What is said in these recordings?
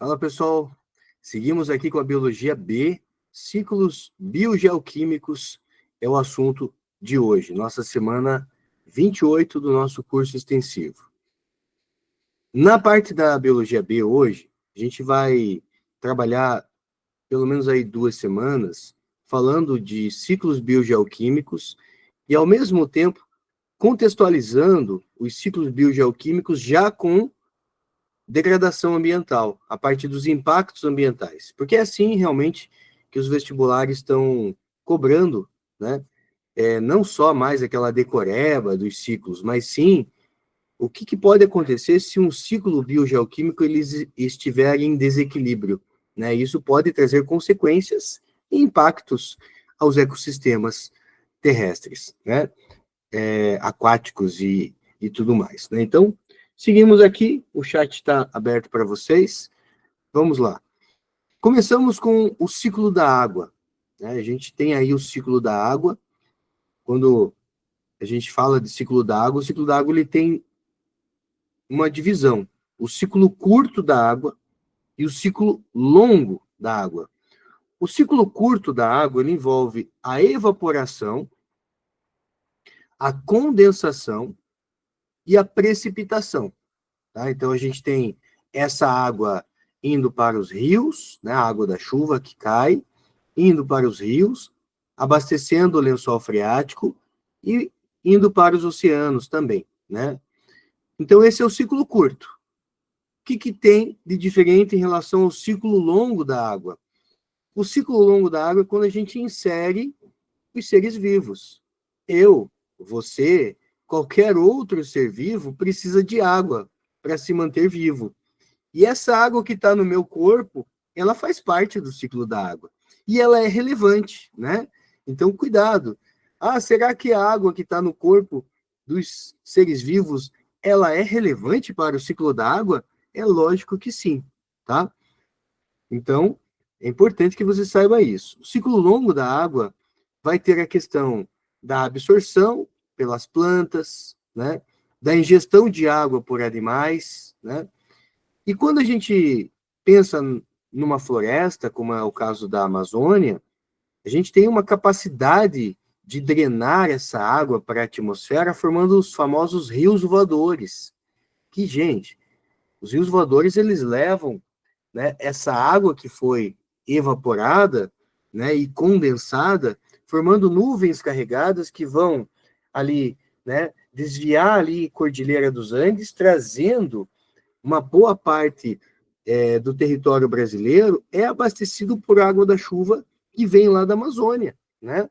Fala, pessoal. Seguimos aqui com a Biologia B. Ciclos biogeoquímicos é o assunto de hoje, nossa semana 28 do nosso curso extensivo. Na parte da Biologia B hoje, a gente vai trabalhar pelo menos aí 2 semanas falando de ciclos biogeoquímicos e, ao mesmo tempo, contextualizando os ciclos biogeoquímicos já com degradação ambiental, a partir dos impactos ambientais. Porque é assim, realmente, que os vestibulares estão cobrando, né? Não só mais aquela decoreba dos ciclos, mas sim o que pode acontecer se um ciclo biogeoquímico ele estiver em desequilíbrio, né? Isso pode trazer consequências e impactos aos ecossistemas terrestres, né? Aquáticos e tudo mais, né? Então, seguimos aqui, o chat está aberto para vocês. Vamos lá. Começamos com o ciclo da água, né? A gente tem aí o ciclo da água. Quando a gente fala de ciclo da água, o ciclo da água ele tem uma divisão: o ciclo curto da água e o ciclo longo da água. O ciclo curto da água ele envolve a evaporação, a condensação e a precipitação. Tá? Então, a gente tem essa água indo para os rios, né? A água da chuva que cai, indo para os rios, abastecendo o lençol freático e indo para os oceanos também, né? Então, esse é o ciclo curto. O que tem de diferente em relação ao ciclo longo da água? O ciclo longo da água é quando a gente insere os seres vivos. Eu, você, qualquer outro ser vivo precisa de água para se manter vivo. E essa água que está no meu corpo, ela faz parte do ciclo da água. E ela é relevante, né? Então, cuidado. Será que a água que está no corpo dos seres vivos, ela é relevante para o ciclo da água? É lógico que sim, tá? Então, é importante que você saiba isso. O ciclo longo da água vai ter a questão da absorção pelas plantas, né? Da ingestão de água por animais, né? E quando a gente pensa numa floresta, como é o caso da Amazônia, a gente tem uma capacidade de drenar essa água para a atmosfera, formando os famosos rios voadores. Que, gente, os rios voadores, eles levam, né, essa água que foi evaporada, né, e condensada, formando nuvens carregadas que vão ali, né, desviar ali Cordilheira dos Andes, trazendo uma boa parte do território brasileiro é abastecido por água da chuva que vem lá da Amazônia, né?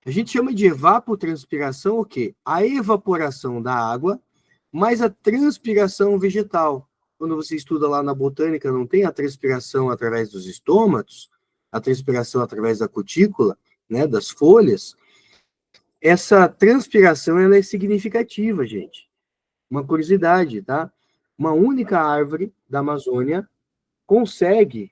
A gente chama de evapotranspiração o quê? A evaporação da água mais a transpiração vegetal. Quando você estuda lá na botânica, não tem a transpiração através dos estômatos, a transpiração através da cutícula, né, das folhas. Essa transpiração ela é significativa, gente. Uma curiosidade, tá? Uma única árvore da Amazônia consegue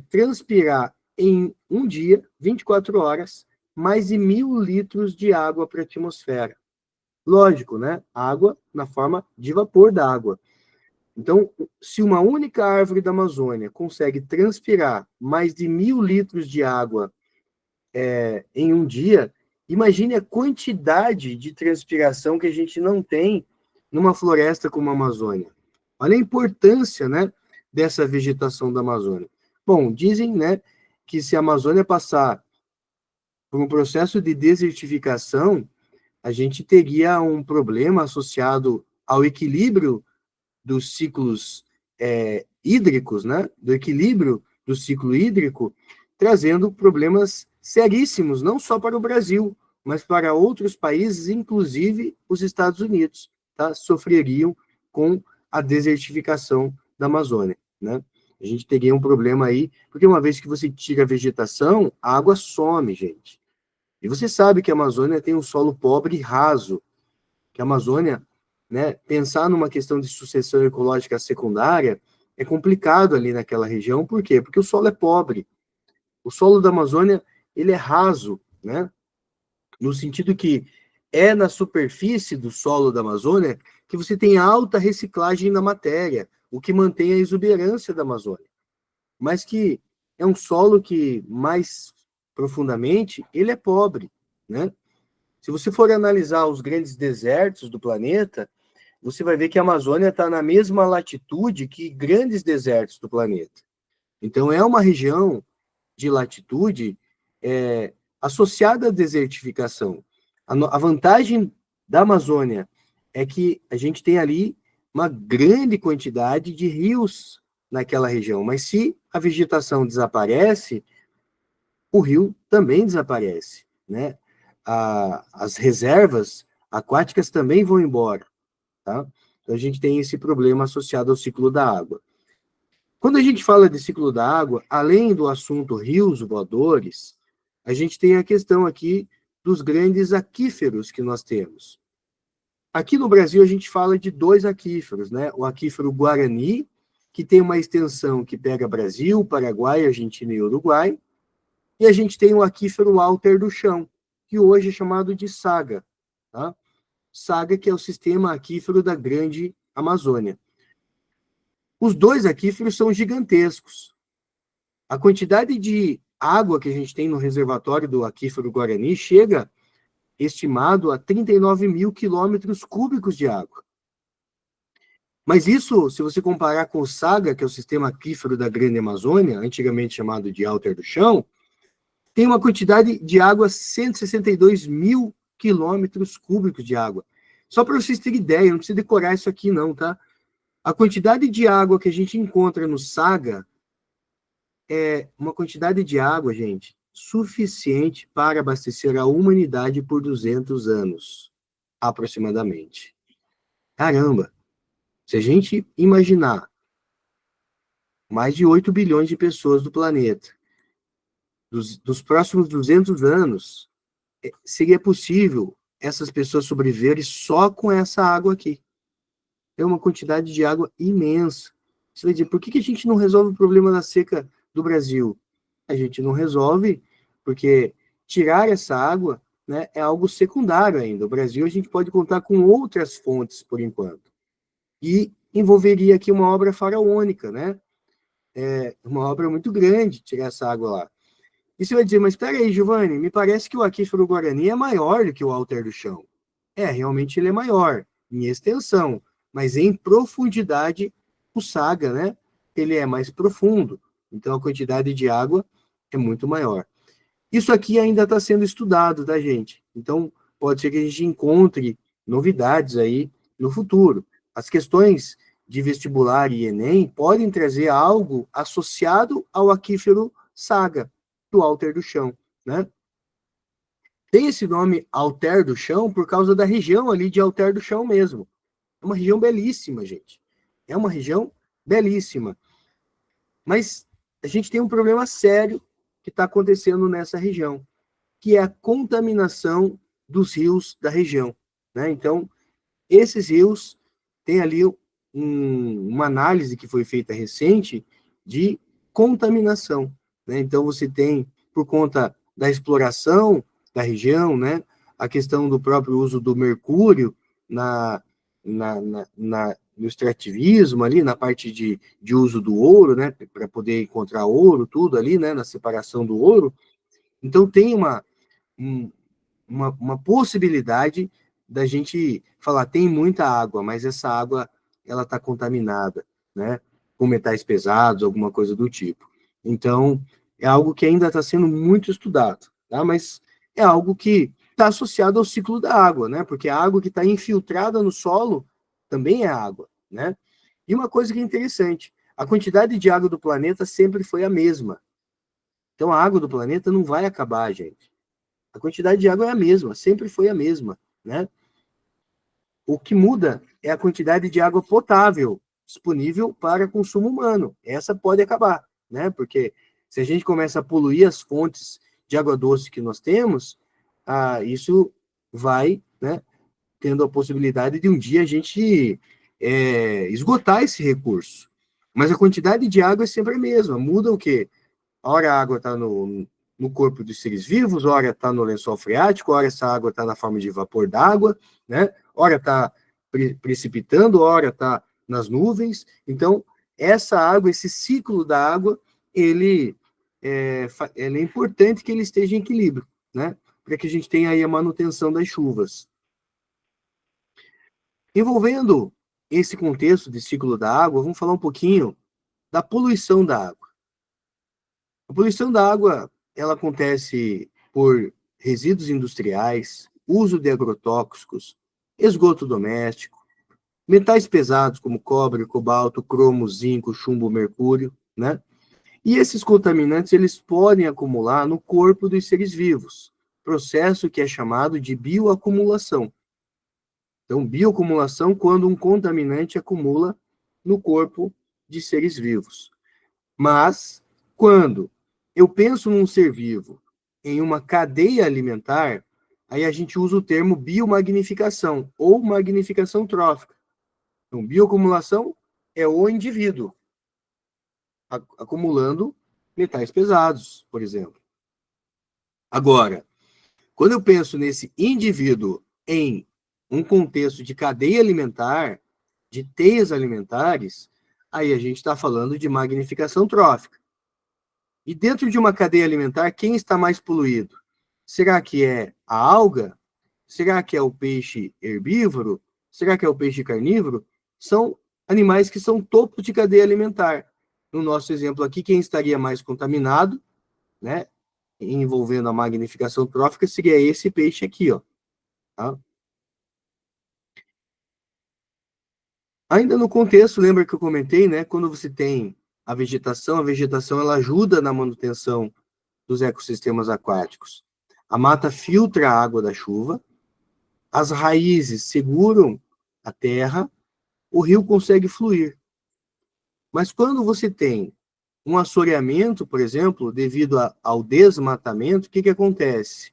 transpirar em um dia, 24 horas, mais de 1.000 litros de água para a atmosfera. Lógico, né? Água na forma de vapor da água. Então, se uma única árvore da Amazônia consegue transpirar mais de 1.000 litros de água em um dia, imagine a quantidade de transpiração que a gente não tem numa floresta como a Amazônia. Olha a importância, né, dessa vegetação da Amazônia. Bom, dizem, né, que se a Amazônia passar por um processo de desertificação, a gente teria um problema associado ao equilíbrio dos ciclos hídricos, né, do equilíbrio do ciclo hídrico, trazendo problemas seríssimos, não só para o Brasil, mas para outros países, inclusive os Estados Unidos, tá? Sofreriam com a desertificação da Amazônia, né? A gente teria um problema aí, porque uma vez que você tira a vegetação, a água some, gente. E você sabe que a Amazônia tem um solo pobre e raso, que a Amazônia, né, pensar numa questão de sucessão ecológica secundária é complicado ali naquela região. Por quê? Porque o solo é pobre. O solo da Amazônia, ele é raso, né? No sentido que na superfície do solo da Amazônia que você tem alta reciclagem da matéria. o que mantém a exuberância da Amazônia, mas que é um solo que, mais profundamente, ele é pobre, né? Se você for analisar os grandes desertos do planeta, você vai ver que a Amazônia está na mesma latitude que grandes desertos do planeta. Então, é uma região de latitude associada à desertificação. A vantagem da Amazônia é que a gente tem ali uma grande quantidade de rios naquela região, mas se a vegetação desaparece, o rio também desaparece, né? As reservas aquáticas também vão embora, tá? Então a gente tem esse problema associado ao ciclo da água. Quando a gente fala de ciclo da água, além do assunto rios voadores, a gente tem a questão aqui dos grandes aquíferos que nós temos. Aqui no Brasil, a gente fala de 2 aquíferos, né? O aquífero Guarani, que tem uma extensão que pega Brasil, Paraguai, Argentina e Uruguai, e a gente tem o aquífero Alter do Chão, que hoje é chamado de Saga, tá? Saga, que é o sistema aquífero da Grande Amazônia. Os 2 aquíferos são gigantescos. A quantidade de água que a gente tem no reservatório do aquífero Guarani chega, estimado, a 39 mil quilômetros cúbicos de água. Mas isso, se você comparar com o Saga, que é o sistema aquífero da Grande Amazônia, antigamente chamado de Alter do Chão, tem uma quantidade de água, 162 mil quilômetros cúbicos de água. Só para vocês terem ideia, não precisa decorar isso aqui não, tá? A quantidade de água que a gente encontra no Saga é uma quantidade de água, gente, suficiente para abastecer a humanidade por 200 anos, aproximadamente. Caramba! Se a gente imaginar mais de 8 bilhões de pessoas do planeta, dos próximos 200 anos, seria possível essas pessoas sobreviverem só com essa água aqui. É uma quantidade de água imensa. Você vai dizer, por que a gente não resolve o problema da seca do Brasil? A gente não resolve porque tirar essa água, né, é algo secundário ainda. O Brasil, a gente pode contar com outras fontes, por enquanto. E envolveria aqui uma obra faraônica, né? Uma obra muito grande, tirar essa água lá. E você vai dizer, mas espera aí, Giovanni, me parece que o aquífero Guarani é maior do que o Alter do Chão. Realmente ele é maior, em extensão, mas em profundidade, o Saga, né? Ele é mais profundo, então a quantidade de água é muito maior. Isso aqui ainda está sendo estudado, tá, gente? Então, pode ser que a gente encontre novidades aí no futuro. As questões de vestibular e Enem podem trazer algo associado ao aquífero Saga, do Alter do Chão, né? Tem esse nome Alter do Chão por causa da região ali de Alter do Chão mesmo. É uma região belíssima, gente. É uma região belíssima. Mas a gente tem um problema sério que está acontecendo nessa região, que é a contaminação dos rios da região, né? Então, esses rios têm ali uma análise que foi feita recente de contaminação, né? Então, você tem, por conta da exploração da região, né, a questão do próprio uso do mercúrio no extrativismo ali, na parte de uso do ouro, né, para poder encontrar ouro, tudo ali, né, na separação do ouro. Então, tem uma possibilidade da gente falar, tem muita água, mas essa água, ela está contaminada, né, com metais pesados, alguma coisa do tipo. Então, é algo que ainda está sendo muito estudado, tá? Mas é algo que está associado ao ciclo da água, né? Porque a água que está infiltrada no solo também é água, né? E uma coisa que é interessante, a quantidade de água do planeta sempre foi a mesma. Então, a água do planeta não vai acabar, gente. A quantidade de água é a mesma, sempre foi a mesma, né? O que muda é a quantidade de água potável disponível para consumo humano. Essa pode acabar, né? Porque se a gente começa a poluir as fontes de água doce que nós temos, isso vai, né, tendo a possibilidade de um dia a gente esgotar esse recurso. Mas a quantidade de água é sempre a mesma. Muda o quê? A hora a água está no corpo dos seres vivos, hora está no lençol freático, hora essa água está na forma de vapor d'água, né? Hora está precipitando, hora está nas nuvens. Então, essa água, esse ciclo da água, ele é importante que ele esteja em equilíbrio, né? Para que a gente tenha aí a manutenção das chuvas. Envolvendo esse contexto de ciclo da água, vamos falar um pouquinho da poluição da água. A poluição da água, ela acontece por resíduos industriais, uso de agrotóxicos, esgoto doméstico, metais pesados como cobre, cobalto, cromo, zinco, chumbo, mercúrio, né? E esses contaminantes, eles podem acumular no corpo dos seres vivos, processo que é chamado de bioacumulação. Então, bioacumulação quando um contaminante acumula no corpo de seres vivos. Mas, quando eu penso num ser vivo em uma cadeia alimentar, aí a gente usa o termo biomagnificação ou magnificação trófica. Então, bioacumulação é o indivíduo acumulando metais pesados, por exemplo. Agora, quando eu penso nesse indivíduo em um contexto de cadeia alimentar, de teias alimentares, aí a gente está falando de magnificação trófica. E dentro de uma cadeia alimentar, quem está mais poluído? Será que é a alga? Será que é o peixe herbívoro? Será que é o peixe carnívoro? São animais que são topo de cadeia alimentar. No nosso exemplo aqui, quem estaria mais contaminado, né, envolvendo a magnificação trófica, seria esse peixe aqui, ó. Tá? Ainda no contexto, lembra que eu comentei, né? Quando você tem a vegetação ela ajuda na manutenção dos ecossistemas aquáticos. A mata filtra a água da chuva, as raízes seguram a terra, o rio consegue fluir. Mas quando você tem um assoreamento, por exemplo, devido ao desmatamento, o que acontece?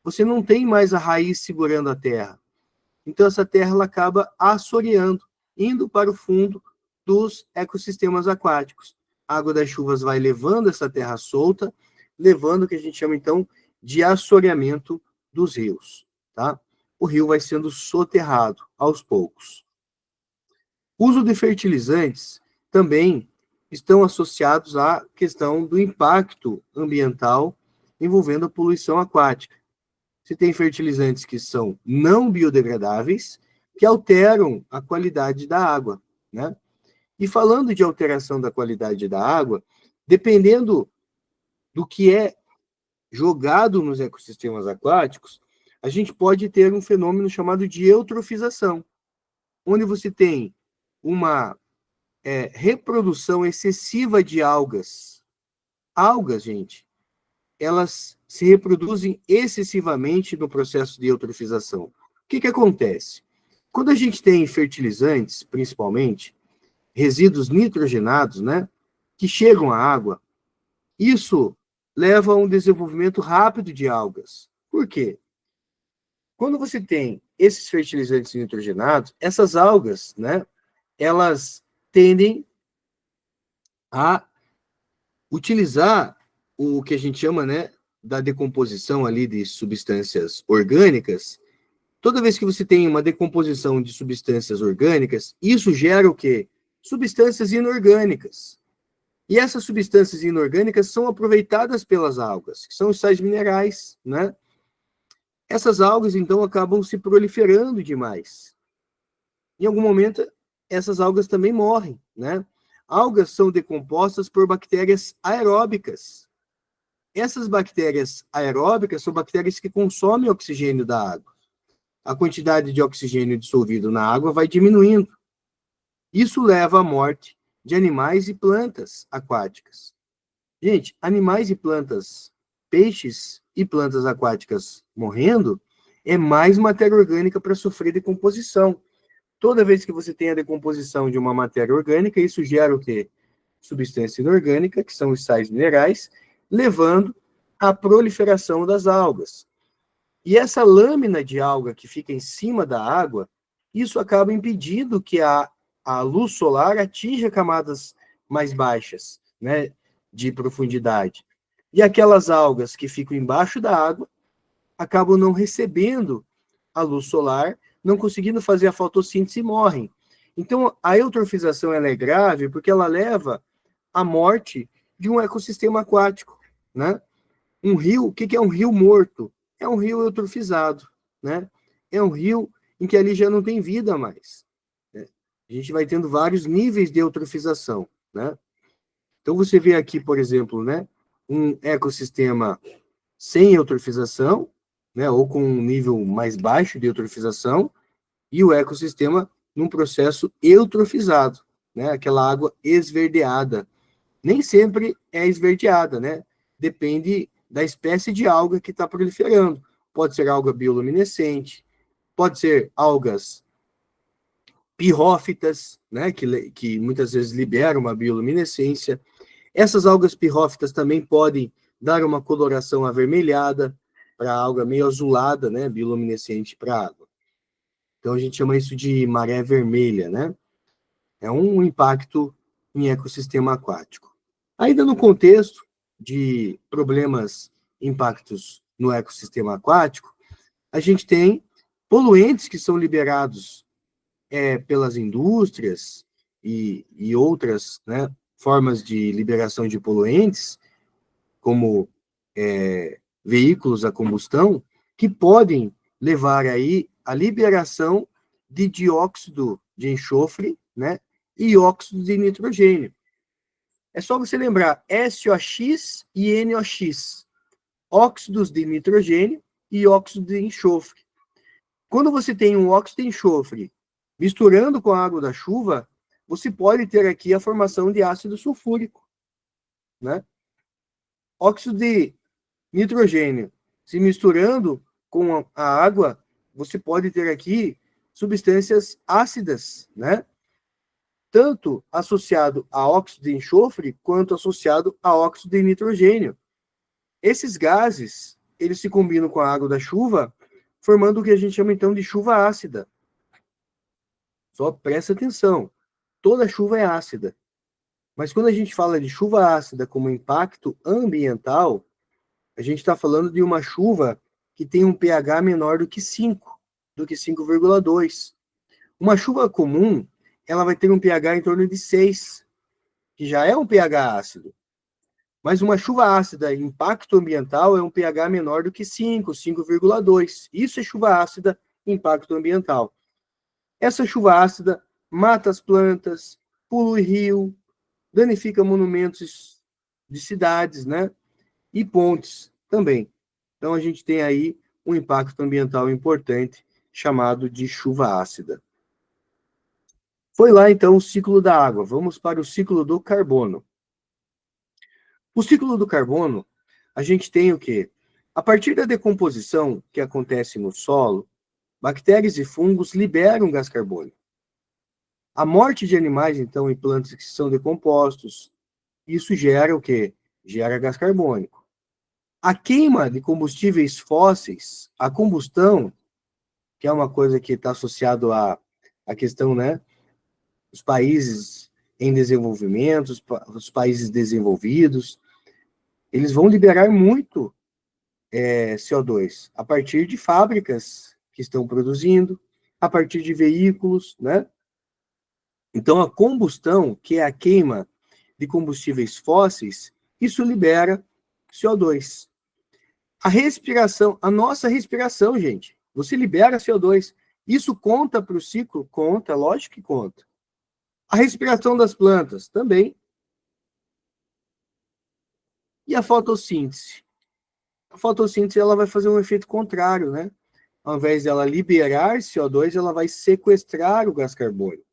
Você não tem mais a raiz segurando a terra. Então, essa terra ela acaba assoreando, indo para o fundo dos ecossistemas aquáticos. A água das chuvas vai levando essa terra solta, levando o que a gente chama, então, de assoreamento dos rios. Tá? O rio vai sendo soterrado aos poucos. O uso de fertilizantes também estão associados à questão do impacto ambiental envolvendo a poluição aquática. Você tem fertilizantes que são não biodegradáveis, que alteram a qualidade da água, né? E falando de alteração da qualidade da água, dependendo do que é jogado nos ecossistemas aquáticos, a gente pode ter um fenômeno chamado de eutrofização, onde você tem uma reprodução excessiva de algas. Algas, gente, elas se reproduzem excessivamente no processo de eutrofização. O que acontece? Quando a gente tem fertilizantes, principalmente, resíduos nitrogenados, né, que chegam à água, isso leva a um desenvolvimento rápido de algas. Por quê? Quando você tem esses fertilizantes nitrogenados, essas algas, né, elas tendem a utilizar o que a gente chama, né, da decomposição ali de substâncias orgânicas. Toda vez que você tem uma decomposição de substâncias orgânicas, isso gera o quê? Substâncias inorgânicas. E essas substâncias inorgânicas são aproveitadas pelas algas, que são os sais minerais, né? Essas algas, então, acabam se proliferando demais. Em algum momento, essas algas também morrem, né? Algas são decompostas por bactérias aeróbicas. Essas bactérias aeróbicas são bactérias que consomem oxigênio da água. A quantidade de oxigênio dissolvido na água vai diminuindo. Isso leva à morte de animais e plantas aquáticas. Gente, animais e plantas, peixes e plantas aquáticas morrendo, é mais matéria orgânica para sofrer decomposição. Toda vez que você tem a decomposição de uma matéria orgânica, isso gera o quê? Substância inorgânica, que são os sais minerais, levando à proliferação das algas. E essa lâmina de alga que fica em cima da água, isso acaba impedindo que a luz solar atinja camadas mais baixas, né, de profundidade. E aquelas algas que ficam embaixo da água acabam não recebendo a luz solar, não conseguindo fazer a fotossíntese e morrem. Então, a eutrofização ela é grave porque ela leva à morte de um ecossistema aquático, né? Um rio, o que é um rio morto? É um rio eutrofizado, né? É um rio em que ali já não tem vida mais. Né? A gente vai tendo vários níveis de eutrofização, né? Então, você vê aqui, por exemplo, né, um ecossistema sem eutrofização, né, ou com um nível mais baixo de eutrofização, e o ecossistema num processo eutrofizado, né, aquela água esverdeada. Nem sempre é esverdeada, né? Depende da espécie de alga que está proliferando. Pode ser alga bioluminescente, pode ser algas pirrófitas, né, que muitas vezes liberam uma bioluminescência. Essas algas pirrófitas também podem dar uma coloração avermelhada para a alga meio azulada, né, bioluminescente para a água. Então a gente chama isso de maré vermelha, né? É um impacto em ecossistema aquático. Ainda no contexto de problemas, impactos no ecossistema aquático, a gente tem poluentes que são liberados pelas indústrias e outras, né, formas de liberação de poluentes, como veículos a combustão, que podem levar aí a liberação de dióxido de enxofre, né, e óxido de nitrogênio. É só você lembrar SOx e NOx, óxidos de nitrogênio e óxido de enxofre. Quando você tem um óxido de enxofre misturando com a água da chuva, você pode ter aqui a formação de ácido sulfúrico, né? Óxido de nitrogênio se misturando com a água, você pode ter aqui substâncias ácidas, né? Tanto associado a óxido de enxofre, quanto associado a óxido de nitrogênio. Esses gases, eles se combinam com a água da chuva, formando o que a gente chama, então, de chuva ácida. Só presta atenção, toda chuva é ácida. Mas quando a gente fala de chuva ácida como impacto ambiental, a gente está falando de uma chuva que tem um pH menor do que 5, do que 5,2. Uma chuva comum, ela vai ter um pH em torno de 6, que já é um pH ácido. Mas uma chuva ácida, impacto ambiental, é um pH menor do que 5, 5,2. Isso é chuva ácida, impacto ambiental. Essa chuva ácida mata as plantas, polui rio, danifica monumentos de cidades, né? E pontes também. Então, a gente tem aí um impacto ambiental importante, chamado de chuva ácida. Foi lá, então, o ciclo da água. Vamos para o ciclo do carbono. O ciclo do carbono, a gente tem o quê? A partir da decomposição que acontece no solo, bactérias e fungos liberam gás carbônico. A morte de animais, então, e plantas que são decompostos, isso gera o quê? Gera gás carbônico. A queima de combustíveis fósseis, a combustão, que é uma coisa que está associado à questão, né? Os países em desenvolvimento, os países desenvolvidos, eles vão liberar muito CO2 a partir de fábricas que estão produzindo, a partir de veículos, né? Então, a combustão, que é a queima de combustíveis fósseis, isso libera CO2. A respiração, a nossa respiração, gente, você libera CO2. Isso conta para o ciclo? Conta, lógico que conta. A respiração das plantas, também. E a fotossíntese? A fotossíntese ela vai fazer um efeito contrário, né? Ao invés de ela liberar CO2, ela vai sequestrar o gás carbônico.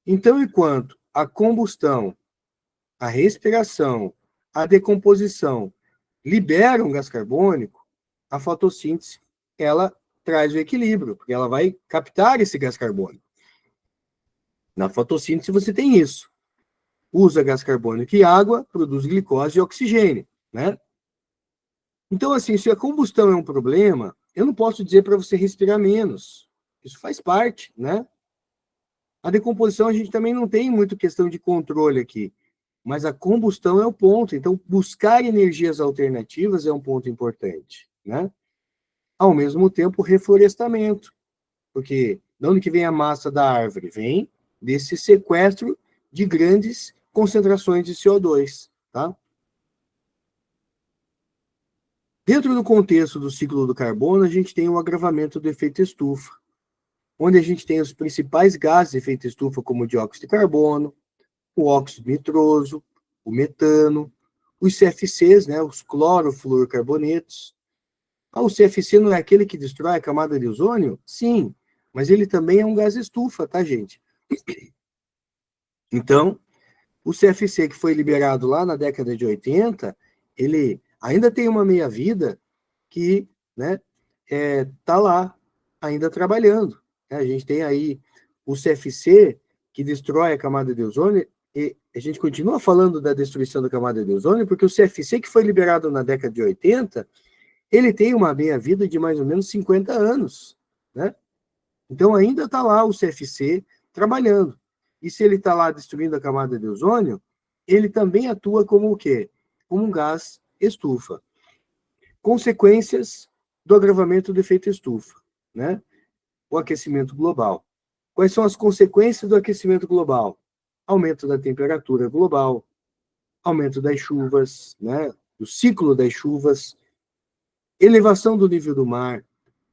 Então, enquanto a combustão, a respiração, a decomposição liberam gás carbônico, a fotossíntese, ela traz o equilíbrio, porque ela vai captar esse gás carbônico. Na fotossíntese você tem isso. Usa gás carbônico e água, produz glicose e oxigênio, né? Então, assim, se a combustão é um problema, eu não posso dizer para você respirar menos. Isso faz parte, né? A decomposição a gente também não tem muito questão de controle aqui, mas a combustão é o ponto. Então, buscar energias alternativas é um ponto importante, né? Ao mesmo tempo, reflorestamento, porque De onde que vem a massa da árvore? Vem desse sequestro de grandes concentrações de CO2, tá? Dentro do contexto do ciclo do carbono, a gente tem o agravamento do efeito estufa, onde a gente tem os principais gases de efeito estufa, como o dióxido de carbono, o óxido nitroso, o metano, os CFCs, né, os clorofluorcarbonetos. O CFC não é aquele que destrói a camada de ozônio? Sim, mas ele também é um gás estufa, tá, gente? Então, o CFC que foi liberado lá na década de 80, ele ainda tem uma meia-vida que, né, tá lá, ainda trabalhando. Né? A gente tem aí o CFC, que destrói a camada de ozônio, e a gente continua falando da destruição da camada de ozônio, porque o CFC que foi liberado na década de 80, ele tem uma meia-vida de mais ou menos 50 anos, né? Então ainda está lá o CFC trabalhando. E se ele está lá destruindo a camada de ozônio, ele também atua como o quê? Como um gás estufa. Consequências do agravamento do efeito estufa, né? O aquecimento global. Quais são as consequências do aquecimento global? Aumento da temperatura global, aumento das chuvas, né? O ciclo das chuvas, elevação do nível do mar,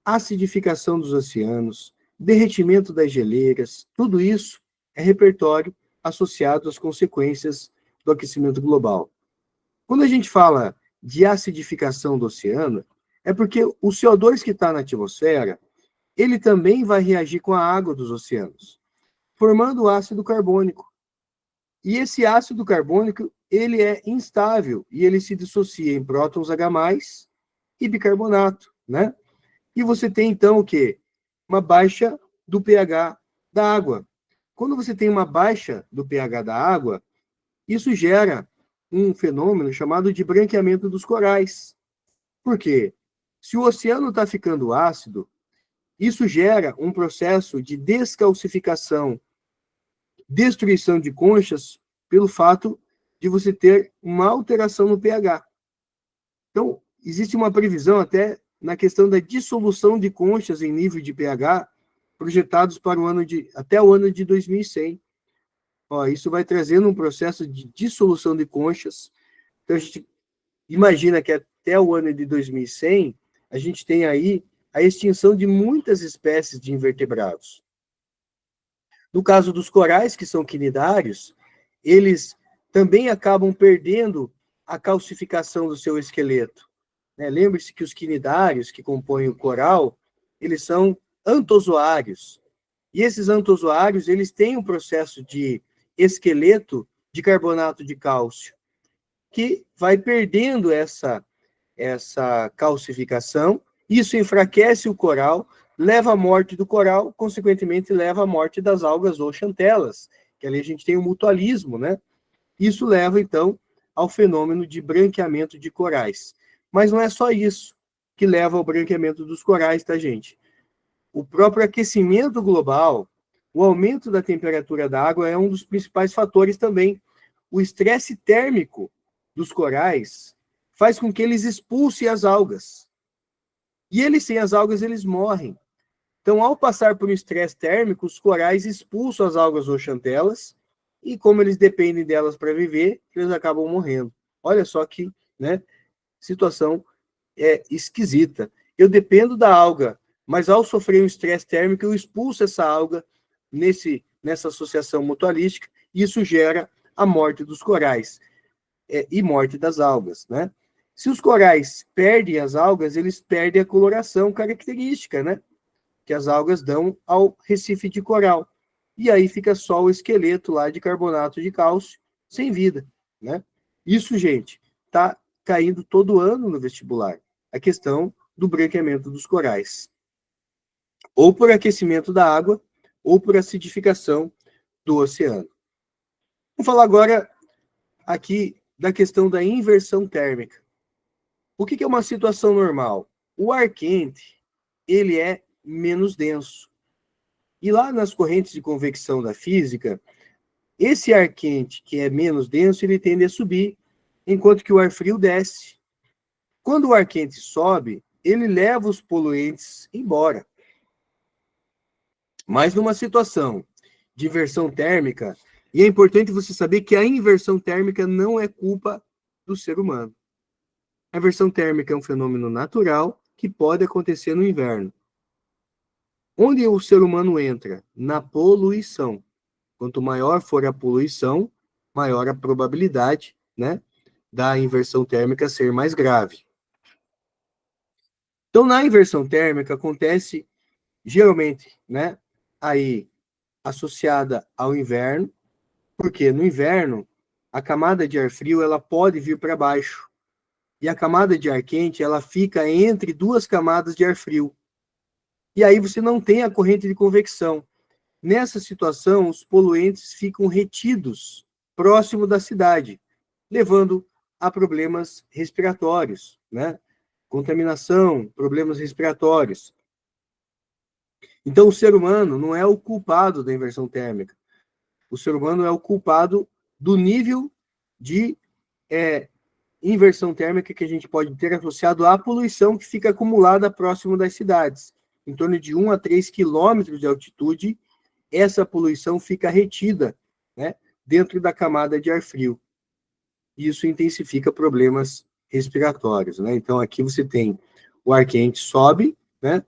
acidificação dos oceanos, derretimento das geleiras, tudo isso é repertório associado às consequências do aquecimento global. Quando a gente fala de acidificação do oceano, é porque o CO2 que está na atmosfera, ele também vai reagir com a água dos oceanos, formando o ácido carbônico. E esse ácido carbônico, ele é instável e ele se dissocia em prótons H+, e bicarbonato, né? E você tem, então, o quê? Uma baixa do pH da água. Quando você tem uma baixa do pH da água, isso gera um fenômeno chamado de branqueamento dos corais. Por quê? Se o oceano está ficando ácido, isso gera um processo de descalcificação, destruição de conchas, pelo fato de você ter uma alteração no pH. Então, existe uma previsão até na questão da dissolução de conchas em nível de pH, projetados para até o ano de 2100. Isso vai trazendo um processo de dissolução de conchas. Então, a gente imagina que até o ano de 2100, a gente tem aí a extinção de muitas espécies de invertebrados. No caso dos corais, que são quinidários, eles também acabam perdendo a calcificação do seu esqueleto. Lembre-se que os quinidários que compõem o coral, eles são antozoários. E esses antozoários, eles têm um processo de esqueleto de carbonato de cálcio, que vai perdendo essa calcificação, isso enfraquece o coral, leva à morte do coral, consequentemente leva à morte das algas ou xantelas, que ali a gente tem o mutualismo, né? Isso leva, então, ao fenômeno de branqueamento de corais. Mas não é só isso que leva ao branqueamento dos corais, tá, gente? O próprio aquecimento global, o aumento da temperatura da água é um dos principais fatores também. O estresse térmico dos corais faz com que eles expulsem as algas. E eles, sem as algas, eles morrem. Então, ao passar por um estresse térmico, os corais expulsam as algas ou xantelas, e como eles dependem delas para viver, eles acabam morrendo. Olha só que, né, situação esquisita. Eu dependo da alga, mas ao sofrer um estresse térmico, eu expulso essa alga nessa associação mutualística, e isso gera a morte dos corais e morte das algas, né? Se os corais perdem as algas, eles perdem a coloração característica, né? Que as algas dão ao recife de coral. E aí fica só o esqueleto lá de carbonato de cálcio, sem vida, né? Isso, gente, tá caindo todo ano no vestibular. A questão do branqueamento dos corais. Ou por aquecimento da água, ou por acidificação do oceano. Vamos falar agora aqui da questão da inversão térmica. O que é uma situação normal? O ar quente, ele é menos denso. E lá nas correntes de convecção da física, esse ar quente, que é menos denso, ele tende a subir, enquanto que o ar frio desce. Quando o ar quente sobe, ele leva os poluentes embora. Mas numa situação de inversão térmica, e é importante você saber que a inversão térmica não é culpa do ser humano. A inversão térmica é um fenômeno natural que pode acontecer no inverno. Onde o ser humano entra? Na poluição. Quanto maior for a poluição, maior a probabilidade, né, da inversão térmica ser mais grave. Então, na inversão térmica acontece geralmente, né, aí associada ao inverno, porque no inverno a camada de ar frio ela pode vir para baixo e a camada de ar quente ela fica entre duas camadas de ar frio. E aí você não tem a corrente de convecção. Nessa situação, os poluentes ficam retidos próximo da cidade, levando a problemas respiratórios, né? Contaminação, problemas respiratórios. Então, o ser humano não é o culpado da inversão térmica. O ser humano é o culpado do nível de inversão térmica que a gente pode ter associado à poluição que fica acumulada próximo das cidades. Em torno de 1 a 3 quilômetros de altitude, essa poluição fica retida, né, dentro da camada de ar frio. Isso intensifica problemas respiratórios, né? Então, aqui você tem o ar quente sobe, né?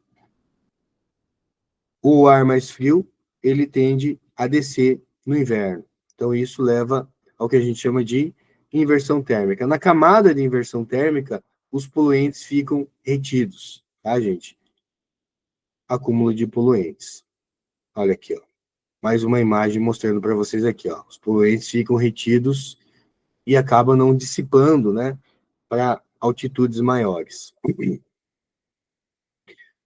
O ar mais frio, ele tende a descer no inverno. Então, isso leva ao que a gente chama de inversão térmica. Na camada de inversão térmica, os poluentes ficam retidos, tá, gente? Acúmulo de poluentes. Olha aqui, ó. Mais uma imagem mostrando para vocês aqui, ó. Os poluentes ficam retidos e acabam não dissipando, né, para altitudes maiores.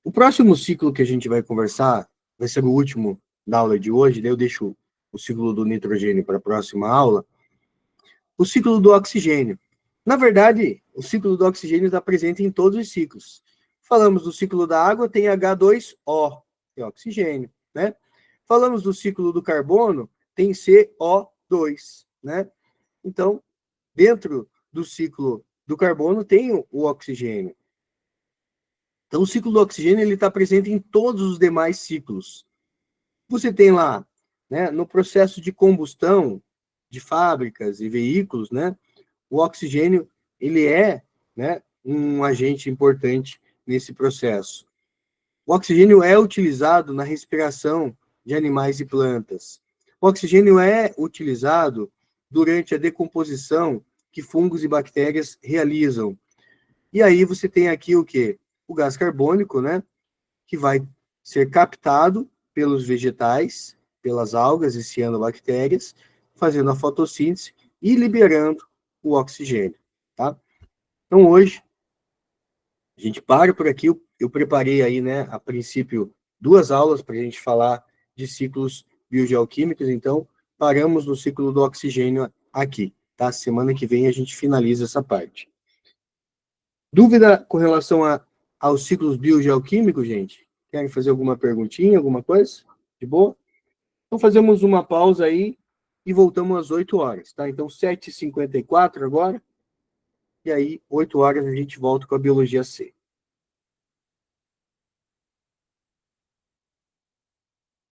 O próximo ciclo que a gente vai conversar vai ser o último da aula de hoje, daí eu deixo o ciclo do nitrogênio para a próxima aula. O ciclo do oxigênio. Na verdade, o ciclo do oxigênio está presente em todos os ciclos. Falamos do ciclo da água, tem H2O, que é oxigênio, né? Falamos do ciclo do carbono, tem CO2, né? Então, dentro do ciclo do carbono tem o oxigênio. Então, o ciclo do oxigênio ele está presente em todos os demais ciclos. Você tem lá, né, no processo de combustão de fábricas e veículos, né, o oxigênio ele é, né, um agente importante nesse processo. O oxigênio é utilizado na respiração de animais e plantas. O oxigênio é utilizado durante a decomposição que fungos e bactérias realizam. E aí você tem aqui o quê? O gás carbônico, né, que vai ser captado pelos vegetais, pelas algas e cianobactérias, fazendo a fotossíntese e liberando o oxigênio, tá? Então, hoje, a gente para por aqui. Eu preparei aí, né, a princípio, 2 aulas para a gente falar de ciclos biogeoquímicos, então, paramos no ciclo do oxigênio aqui, tá? Semana que vem a gente finaliza essa parte. Dúvida com relação aos ciclos biogeoquímicos, gente? Querem fazer alguma perguntinha, alguma coisa? De boa? Então, fazemos uma pausa aí e voltamos às 8 horas, tá? Então, 7h54 agora, e aí, 8 horas, a gente volta com a Biologia C.